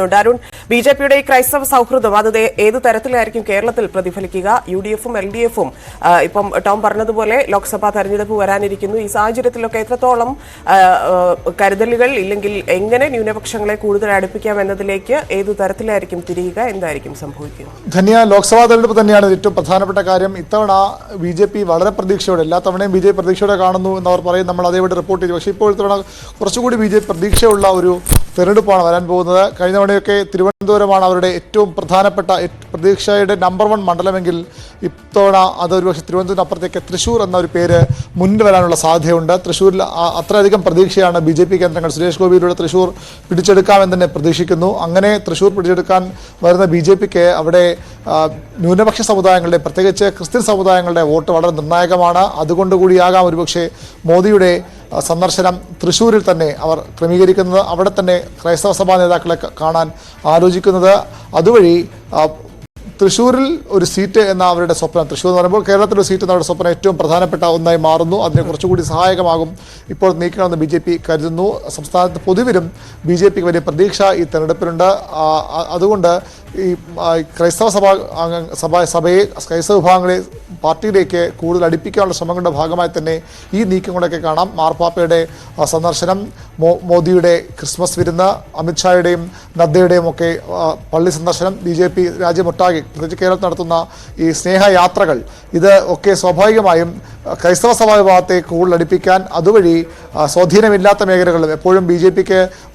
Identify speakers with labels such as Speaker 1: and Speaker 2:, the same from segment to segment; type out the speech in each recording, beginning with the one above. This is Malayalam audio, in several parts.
Speaker 1: അരുൺ, ബിജെപിയുടെ ഈ ക്രൈസ്തവ സൗഹൃദം അത് ഏത് തരത്തിലായിരിക്കും കേരളത്തിൽ പ്രതിഫലിക്കുക? യുഡിഎഫും എൽഡിഎഫും ഇപ്പം ടോം പറഞ്ഞതുപോലെ ലോക്സഭാ തെരഞ്ഞെടുപ്പ് വരാനിരിക്കുന്നു. ഈ സാഹചര്യത്തിലൊക്കെ എത്രത്തോളം കരുതലുകൾ ഇല്ലെങ്കിൽ എങ്ങനെ ന്യൂനപക്ഷങ്ങളെ കൂടുതൽ അടുപ്പിക്കാം എന്നതിലേക്ക് ഏതു തരത്തിലായിരിക്കും തിരിയുക? എന്തായിരിക്കും സംഭവിക്കുക?
Speaker 2: ധന്യ, ലോക്സഭാ തെരഞ്ഞെടുപ്പ് തന്നെയാണ് ഏറ്റവും പ്രധാനപ്പെട്ട കാര്യം. ഇത്തവണ ബി വളരെ പ്രതീക്ഷയോടെ, എല്ലാ തവണയും ബി പ്രതീക്ഷയോടെ കാണുന്നു എന്നവർ പറയും, നമ്മൾ അതേപടി റിപ്പോർട്ട് ചെയ്തു. പക്ഷേ ഇപ്പോൾ ഇത്തവണ കുറച്ചുകൂടി പ്രതീക്ഷയുള്ള ഒരു തെരഞ്ഞെടുപ്പാണ് വരാൻ പോകുന്നത്. കഴിഞ്ഞ തവണയൊക്കെ തിരുവനന്തപുരമാണ് അവരുടെ ഏറ്റവും പ്രധാനപ്പെട്ട പ്രതീക്ഷയുടെ നമ്പർ 1 മണ്ഡലമെങ്കിൽ ഇത്തവണ അതൊരുപക്ഷെ തിരുവനന്തപുരത്തിന് അപ്പുറത്തേക്ക് തൃശ്ശൂർ എന്നൊരു പേര് മുന്നിൽ വരാനുള്ള സാധ്യതയുണ്ട്. തൃശ്ശൂരിൽ അത്രയധികം പ്രതീക്ഷയാണ് ബി കേന്ദ്രങ്ങൾ. സുരേഷ് ഗോപിയിലൂടെ തൃശ്ശൂർ പിടിച്ചെടുക്കാമെന്ന് തന്നെ പ്രതീക്ഷിക്കുന്നു. അങ്ങനെ തൃശ്ശൂർ പിടിച്ചെടുക്കാൻ വരുന്ന ബി അവിടെ ന്യൂനപക്ഷ സമുദായങ്ങളുടെ, പ്രത്യേകിച്ച് ക്രിസ്ത്യൻ സമുദായങ്ങളുടെ വോട്ട് വളരെ നിർണായകമാണ്. അതുകൊണ്ടുകൂടിയാകാം ഒരുപക്ഷെ മോദിയുടെ സന്ദർശനം തൃശ്ശൂരിൽ തന്നെ അവർ ക്രമീകരിക്കുന്നത്, അവിടെ തന്നെ ക്രൈസ്തവ സഭാ നേതാക്കളെ കാണാൻ ആലോചിക്കുന്നത്. അതുവഴി തൃശ്ശൂരിൽ ഒരു സീറ്റ് എന്ന അവരുടെ സ്വപ്നം, തൃശ്ശൂർ എന്ന് പറയുമ്പോൾ കേരളത്തിലൊരു സീറ്റ് എന്ന അവരുടെ സ്വപ്നം ഏറ്റവും പ്രധാനപ്പെട്ട ഒന്നായി മാറുന്നു. അതിനെ കുറച്ചുകൂടി സഹായകമാകും ഇപ്പോൾ നീക്കണമെന്ന് ബി കരുതുന്നു. സംസ്ഥാനത്ത് പൊതുവിലും ബി വലിയ പ്രതീക്ഷ ഈ തെരഞ്ഞെടുപ്പിലുണ്ട്. അതുകൊണ്ട് ഈ ക്രൈസ്തവ സഭയെ ക്രൈസ്തവ വിഭാഗങ്ങളെ പാർട്ടിയിലേക്ക് കൂടുതൽ അടുപ്പിക്കാനുള്ള ശ്രമങ്ങളുടെ ഭാഗമായി തന്നെ ഈ നീക്കങ്ങളൊക്കെ കാണാം. മാർപ്പാപ്പയുടെ സന്ദർശനം, മോദിയുടെ ക്രിസ്മസ് വിരുന്ന്, അമിത്ഷായുടെയും നദ്ദയുടെയും ഒക്കെ പള്ളി സന്ദർശനം, ബി രാജ്യമൊട്ടാകെ പ്രത്യേകിച്ച് കേരളത്തിൽ നടത്തുന്ന ഈ സ്നേഹയാത്രകൾ, ഇത് ഒക്കെ സ്വാഭാവികമായും ക്രൈസ്തവ സഭാ വിഭാഗത്തെ കൂടുതൽ അടുപ്പിക്കാൻ, അതുവഴി സ്വാധീനമില്ലാത്ത മേഖലകളിലും എപ്പോഴും ബി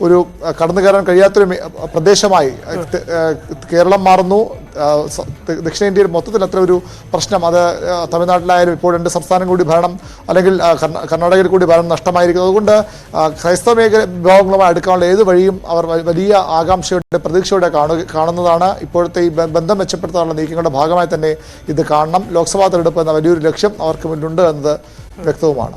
Speaker 2: ഒരു കടന്നു കയറാൻ കഴിയാത്തൊരു പ്രദേശമായി കേരളം മാറുന്നു. ദക്ഷിണേന്ത്യയിൽ മൊത്തത്തിൽ അത്ര ഒരു പ്രശ്നം, അത് തമിഴ്നാട്ടിലായാലും ഇപ്പോൾ 2 സംസ്ഥാനം കൂടി ഭരണം, അല്ലെങ്കിൽ കർണാടകയിൽ കൂടി ഭരണം നഷ്ടമായിരിക്കുന്നു. അതുകൊണ്ട് ക്രൈസ്തവ വിഭാഗങ്ങളുമായി അടുക്കാനുള്ള ഏത് വഴിയും അവർ വലിയ ആകാംക്ഷയോടെ, പ്രതീക്ഷയോടെ കാണുന്നതാണ്. ഇപ്പോഴത്തെ ഈ ബന്ധം മെച്ചപ്പെടുത്താനുള്ള നീക്കങ്ങളുടെ ഭാഗമായി തന്നെ ഇത് കാണണം. ലോക്സഭാ തെരഞ്ഞെടുപ്പ് എന്ന വലിയൊരു ലക്ഷ്യം അവർക്ക് മുന്നിലുണ്ട് എന്നത് വ്യക്തവുമാണ്.